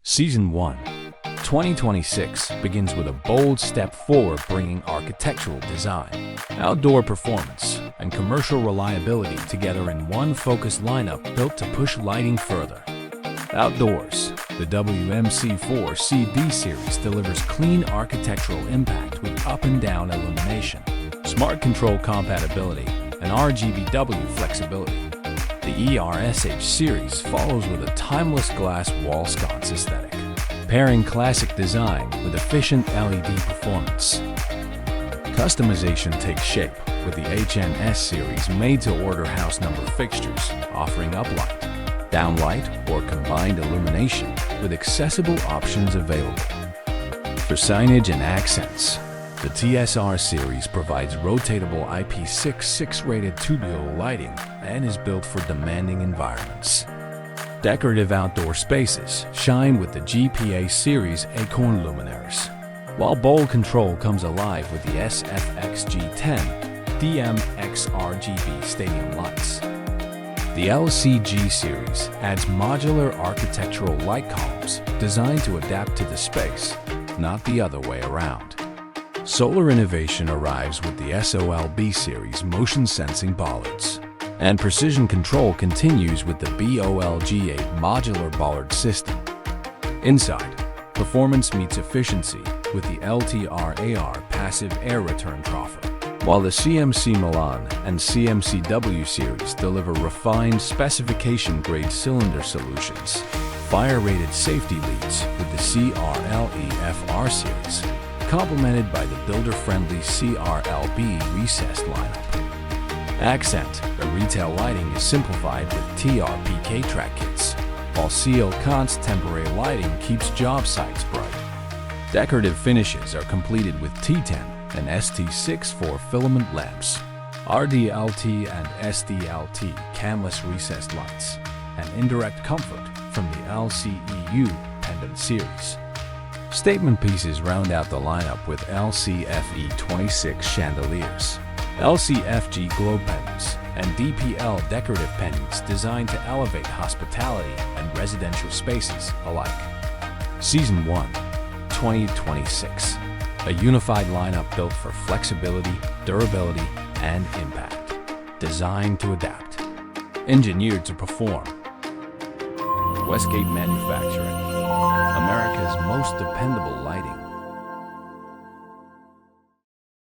Season 1, 2026 begins with a bold step forward, bringing architectural design, outdoor performance, and commercial reliability together in one focused lineup built to push lighting further. Outdoors, the WMC4CD series delivers clean architectural impact with up and down illumination, smart control compatibility, and RGBW flexibility. The ERSH series follows with a timeless glass wall sconce aesthetic, pairing classic design with efficient LED performance. Customization takes shape with the HNS series made-to-order house number fixtures, offering uplight, downlight, or combined illumination with accessible options available. For signage and accents, the TSR series provides rotatable IP66 rated tubular lighting and is built for demanding environments. Decorative outdoor spaces shine with the GPA series acorn luminaires, while bowl control comes alive with the SFXG10 DMX-RGB stadium lights. The LCG series adds modular architectural light columns designed to adapt to the space, not the other way around. Solar innovation arrives with the SOLB series motion sensing bollards, and precision control continues with the BOLG8 modular bollard system. Inside, performance meets efficiency with the LTR-AR passive air return troffer, while the CMC Milan and CMCW series deliver refined specification-grade cylinder solutions. Fire-rated safety leads with the CRLE-FR series, complemented by the builder-friendly CRLB recessed lineup. Accent, the retail lighting is simplified with TRPK track kits, while CL Const temporary lighting keeps job sites bright. Decorative finishes are completed with T10 and ST6 for filament lamps, RDLT and SDLT canvas recessed lights, and indirect comfort from the LCEU pendant series. Statement pieces round out the lineup with LCFE26 chandeliers, LCFG glow pendants, and DPL decorative pendants designed to elevate hospitality and residential spaces alike. Season 1, 2026. A unified lineup built for flexibility, durability, and impact. Designed to adapt. Engineered to perform. Westgate Manufacturing. America's most dependable lighting.